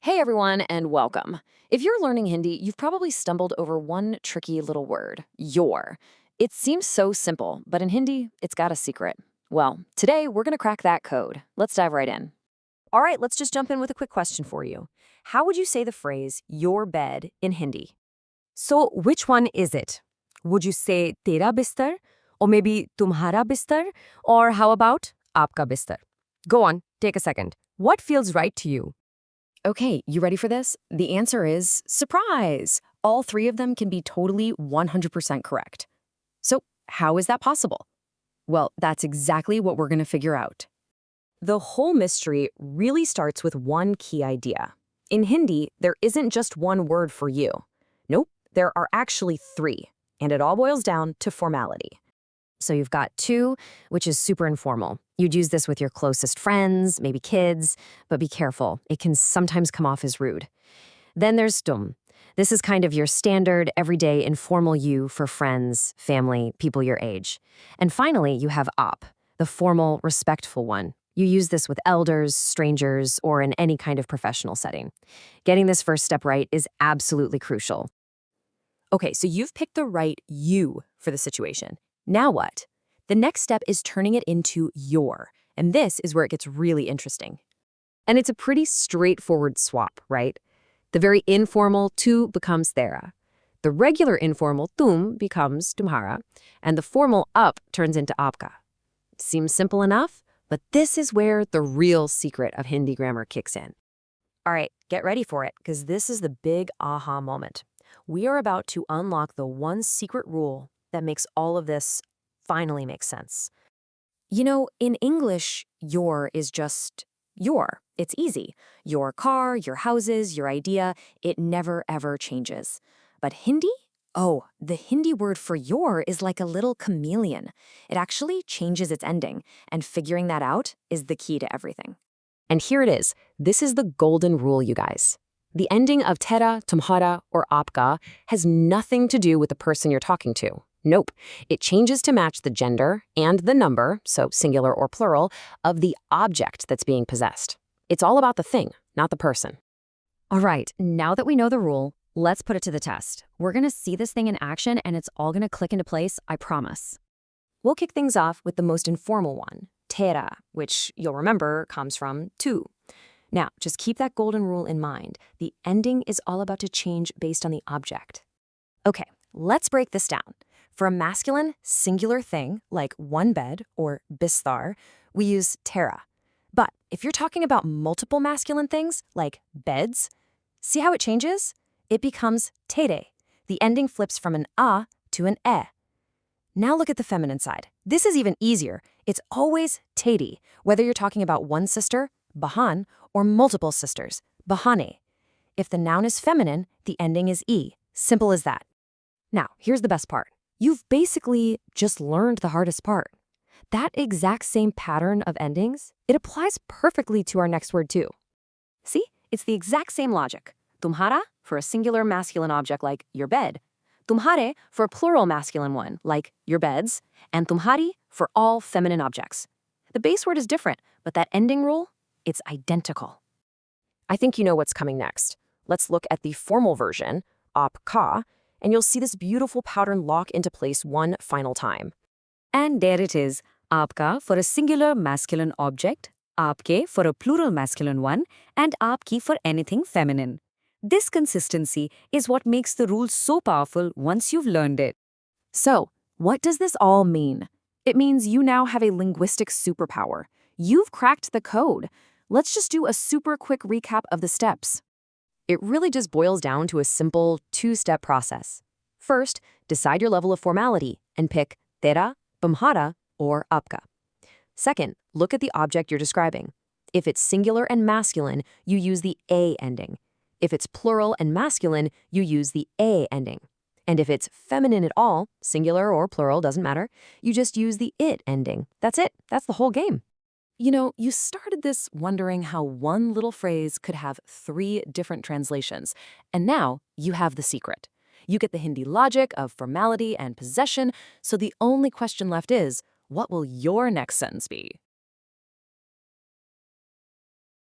Hey everyone, and welcome. If you're learning Hindi, you've probably stumbled over one tricky little word, your. It seems so simple, but in Hindi, it's got a secret. Well, today we're going to crack that code. Let's dive right in. All right, let's just jump in with a quick question for you. How would you say the phrase your bed in Hindi? So, which one is it? Would you say tera bistar? Or maybe tumhara bistar? Or how about aapka bistar? Go on, take a second. What feels right to you? Okay, you ready for this? The answer is surprise! All three of them can be totally 100% correct. So, how is that possible? Well, that's exactly what we're going to figure out. The whole mystery really starts with one key idea. In Hindi, there isn't just one word for you. Nope, there are actually three, and it all boils down to formality. So you've got tu, which is super informal. You'd use this with your closest friends, maybe kids, but be careful. It can sometimes come off as rude. Then there's tum. This is kind of your standard, everyday, informal you for friends, family, people your age. And finally, you have ap, the formal, respectful one. You use this with elders, strangers, or in any kind of professional setting. Getting this first step right is absolutely crucial. Okay, so you've picked the right you for the situation. Now what? The next step is turning it into your, and this is where it gets really interesting. And it's a pretty straightforward swap, right? The very informal tu becomes thera. The regular informal tum becomes tumhara, and the formal up turns into aapka. Seems simple enough, but this is where the real secret of Hindi grammar kicks in. All right, get ready for it, because this is the big aha moment. We are about to unlock the one secret rule that makes all of this finally make sense. You know, in English, your is just your. It's easy. Your car, your houses, your idea, it never ever changes. But Hindi? Oh, the Hindi word for your is like a little chameleon. It actually changes its ending, and figuring that out is the key to everything. And here it is. This is the golden rule, you guys. The ending of tera, tumhara, or aapka has nothing to do with the person you're talking to. Nope. It changes to match the gender and the number, so singular or plural, of the object that's being possessed. It's all about the thing, not the person. All right, now that we know the rule, let's put it to the test. We're going to see this thing in action, and it's all going to click into place, I promise. We'll kick things off with the most informal one, tera, which you'll remember comes from tu. Now, just keep that golden rule in mind. The ending is all about to change based on the object. Okay, let's break this down. For a masculine, singular thing, like one bed or bistar, we use tera. But if you're talking about multiple masculine things, like beds, see how it changes? It becomes tere. The ending flips from an a to an e. Now look at the feminine side. This is even easier. It's always teri, whether you're talking about one sister, bahan, or multiple sisters, bahane. If the noun is feminine, the ending is e. Simple as that. Now, here's the best part. You've basically just learned the hardest part. That exact same pattern of endings, it applies perfectly to our next word too. See? It's the exact same logic. Tumhara for a singular masculine object like your bed. Tumhare for a plural masculine one like your beds. And tumhari for all feminine objects. The base word is different, but that ending rule, it's identical. I think you know what's coming next. Let's look at the formal version, Aapka, and you'll see this beautiful pattern lock into place one final time. And there it is, Aapka for a singular masculine object, Aapke for a plural masculine one, and Aapki for anything feminine. This consistency is what makes the rule so powerful once you've learned it. So, what does this all mean? It means you now have a linguistic superpower. You've cracked the code. Let's just do a super quick recap of the steps. It really just boils down to a simple two-step process. First, decide your level of formality and pick tera, tumhara, or aapka. Second, look at the object you're describing. If it's singular and masculine, you use the a ending. If it's plural and masculine, you use the a ending. And if it's feminine at all, singular or plural, doesn't matter, you just use the it ending. That's it. That's the whole game. You know, you started this wondering how one little phrase could have three different translations, and now you have the secret. You get the Hindi logic of formality and possession, so the only question left is, what will your next sentence be?